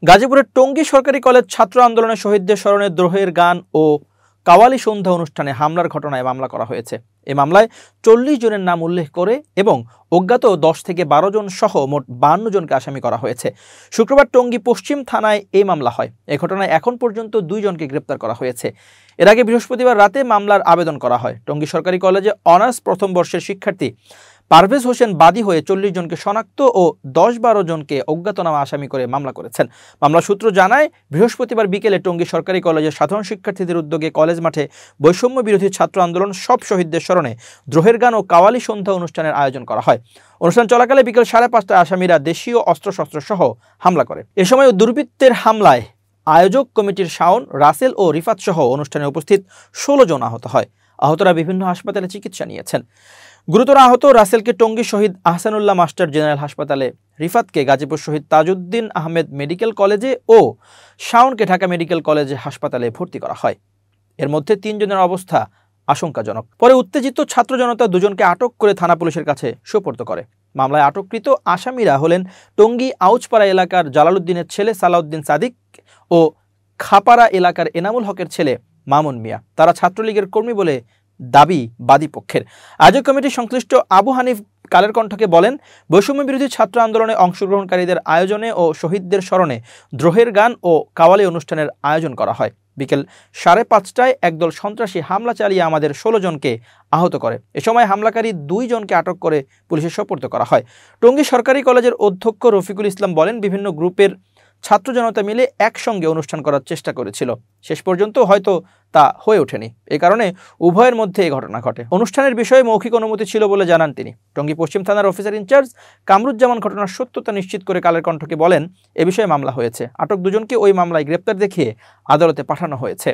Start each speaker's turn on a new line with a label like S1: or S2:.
S1: গাজীপুরের টঙ্গী সরকারি কলেজ ছাত্র আন্দোলনে শহীদদের স্মরণে দ্রোহের গান ও কাওয়ালি সন্ধ্যা অনুষ্ঠানে হামলার ঘটনায় মামলা করা হয়েছে। এই মামলায় 40 জনের নাম উল্লেখ করে এবং অজ্ঞাত 10 থেকে 12 জন সহ মোট 52 জনকে আসামি করা হয়েছে। শুক্রবার টঙ্গী পশ্চিম থানায় এই মামলা হয়। এই ঘটনায় এখন পর্যন্ত 2 জনকে গ্রেপ্তার করা হয়েছে। এর আগে বৃহস্পতিবার রাতে মামলার আবেদন করা হয়। টঙ্গী সরকারি কলেজে অনার্স প্রথম বর্ষের শিক্ষার্থী পারভেজ হোসেন বাদী হয়ে 40 জনকে শনাক্ত ও 10-12 জনকে অজ্ঞাতনামা আসামি করে মামলা করেছেন। মামলা সূত্র জানায়, বৃহস্পতিবার বিকেলে টঙ্গী সরকারি কলেজের সাধারণ শিক্ষার্থীদের উদ্যোগে কলেজ মাঠে বৈষম্য বিরোধী ছাত্র আন্দোলন সব শহীদদের স্মরণে দ্রোহের গান ও কাওয়ালি সন্ধ্যা অনুষ্ঠানের আয়োজন করা হয়। অনুষ্ঠান চলাকালে বিকেল 5:30টায় আসামিরা দেশীয় অস্ত্রশস্ত্র সহ হামলা করে। এ সময় দুর্বৃত্তের হামলায় আয়োজক কমিটির শাওন, রাসেল ও রিফাত সহ অনুষ্ঠানে উপস্থিত 16 জন আহত হয়। আহতরা বিভিন্ন হাসপাতালে চিকিৎসা নিয়েছেন। গুরুতর আহত রাসেলকে টঙ্গী শহীদ আহসানুল্লাহ মাস্টার জেনারেল হাসপাতালে, রিফাতকে গাজীপুর শহীদ তাজউদ্দিন আহমেদ মেডিকেল কলেজে ও শাওনকে ঢাকা মেডিকেল কলেজ হাসপাতালে ভর্তি করা হয়। এর মধ্যে 3 জনের অবস্থা আশঙ্কাজনক। পরে উত্তেজিত ছাত্র জনতা 2 জনকে আটক করে থানা পুলিশের কাছে সোপর্দ করে। মামলায় আটককৃত আসামিরা হলেন টঙ্গী আউচপাড়া এলাকার জালালউদ্দিনের ছেলে সালাউদ্দিন সাদিক ও খাপাড়া এলাকার এনামুল হকের ছেলে মামুন মিয়া। তারা ছাত্রলীগের কর্মী বলে দাবি বাদী পক্ষের। আয়োজক কমিটির সংশ্লিষ্ট আবু হানিফ কালের কণ্ঠকে বলেন, বৈষম্য বিরোধী ছাত্র আন্দোলনে অংশগ্রহণকারীদের আয়োজনে ও শহীদদের স্মরণে দ্রোহের গান ও কাওয়ালি অনুষ্ঠানের আয়োজন করা হয়। বিকেল 5:30টায় একদল সন্ত্রাসী হামলা চালিয়ে আমাদের 16 জনকে আহত করে। এ সময় হামলাকারী 2 জনকে আটক করে পুলিশের সোপর্দ করা হয়। টঙ্গী সরকারি কলেজের অধ্যক্ষ রফিকুল ইসলাম বলেন, বিভিন্ন গ্রুপের ছাত্র জনতা মিলে একসঙ্গে অনুষ্ঠান করার চেষ্টা করেছিল। শেষ পর্যন্ত হয়তো তা হয়ে ওঠেনি। এ কারণে উভয়ের মধ্যে এই ঘটনা ঘটে। অনুষ্ঠানের বিষয়ে মৌখিক অনুমতি ছিল বলে জানান তিনি। টঙ্গী পশ্চিম থানার অফিসার ইনচার্জ কামরুজ্জামান ঘটনার সত্যতা নিশ্চিত করে কালের কণ্ঠকে বলেন, এ বিষয়ে মামলা হয়েছে। আটক 2 জনকে ওই মামলায় গ্রেপ্তার দেখিয়ে আদালতে পাঠানো হয়েছে।